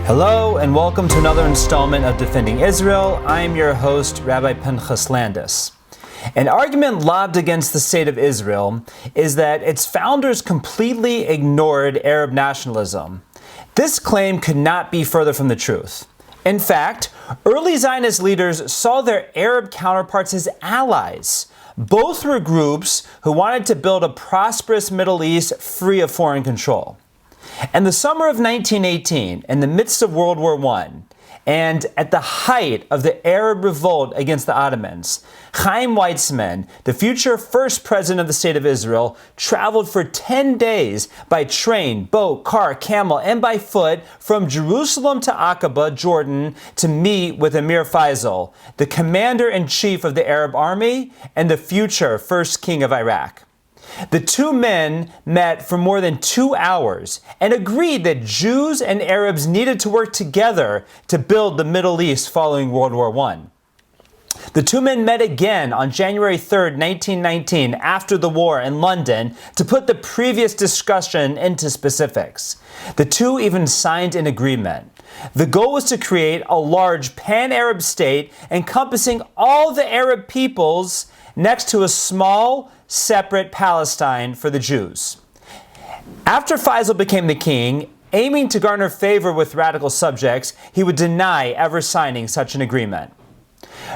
Hello and welcome to another installment of Defending Israel. I'm your host, Rabbi Pinchas Landis. An argument lobbed against the state of Israel is that its founders completely ignored Arab nationalism. This claim could not be further from the truth. In fact, early Zionist leaders saw their Arab counterparts as allies. Both were groups who wanted to build a prosperous Middle East free of foreign control. In the summer of 1918, in the midst of World War I, and at the height of the Arab revolt against the Ottomans, Chaim Weizmann, the future first president of the State of Israel, traveled for 10 days by train, boat, car, camel, and by foot from Jerusalem to Aqaba, Jordan, to meet with Emir Faisal, the commander-in-chief of the Arab army and the future first king of Iraq. The two men met for more than 2 hours and agreed that Jews and Arabs needed to work together to build the Middle East following World War I. The two men met again on January 3, 1919, after the war in London, to put the previous discussion into specifics. The two even signed an agreement. The goal was to create a large pan-Arab state encompassing all the Arab peoples next to a small, separate Palestine for the Jews. After Faisal became the king, aiming to garner favor with radical subjects, he would deny ever signing such an agreement.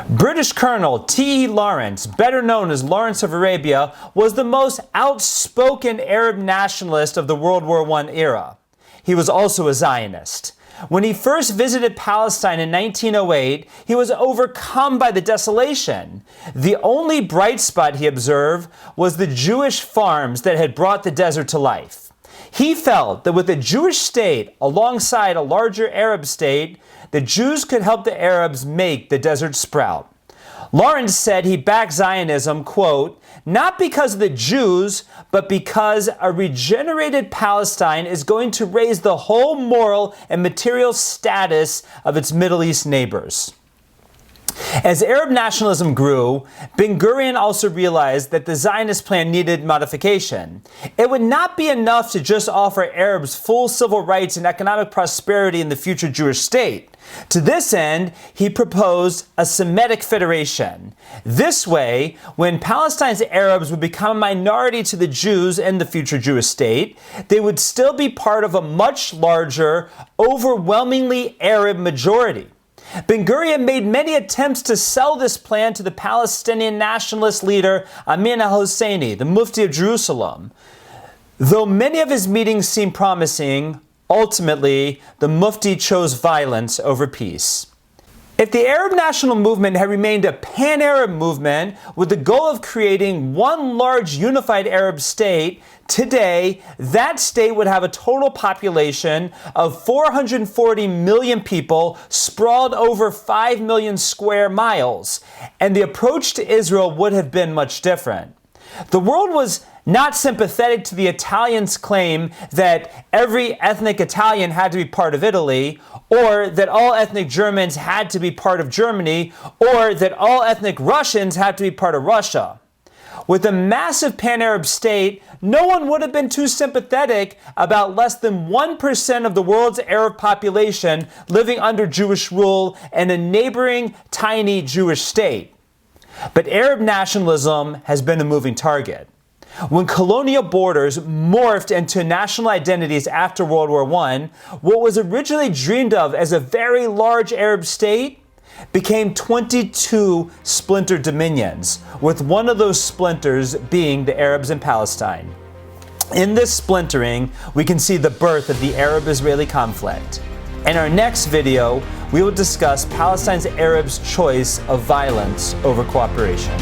British Colonel T.E. Lawrence, better known as Lawrence of Arabia, was the most outspoken Arab nationalist of the World War I era. He was also a Zionist. When he first visited Palestine in 1908, he was overcome by the desolation. The only bright spot he observed was the Jewish farms that had brought the desert to life. He felt that with a Jewish state alongside a larger Arab state, the Jews could help the Arabs make the desert sprout. Lawrence said he backed Zionism, quote, not because of the Jews, but because a regenerated Palestine is going to raise the whole moral and material status of its Middle East neighbors. As Arab nationalism grew, Ben-Gurion also realized that the Zionist plan needed modification. It would not be enough to just offer Arabs full civil rights and economic prosperity in the future Jewish state. To this end, he proposed a Semitic federation. This way, when Palestine's Arabs would become a minority to the Jews in the future Jewish state, they would still be part of a much larger, overwhelmingly Arab majority. Ben-Gurion made many attempts to sell this plan to the Palestinian nationalist leader Amin al-Husseini, the Mufti of Jerusalem. Though many of his meetings seemed promising, ultimately, the Mufti chose violence over peace. If the Arab national movement had remained a pan-Arab movement with the goal of creating one large unified Arab state, today that state would have a total population of 440 million people sprawled over 5 million square miles, and the approach to Israel would have been much different. The world was not sympathetic to the Italians' claim that every ethnic Italian had to be part of Italy, or that all ethnic Germans had to be part of Germany, or that all ethnic Russians had to be part of Russia. With a massive pan-Arab state, no one would have been too sympathetic about less than 1% of the world's Arab population living under Jewish rule in a neighboring tiny Jewish state. But Arab nationalism has been a moving target. When colonial borders morphed into national identities after World War I, what was originally dreamed of as a very large Arab state became 22 splintered dominions, with one of those splinters being the Arabs in Palestine. In this splintering, we can see the birth of the Arab-Israeli conflict. In our next video, we will discuss Palestine's Arabs' choice of violence over cooperation.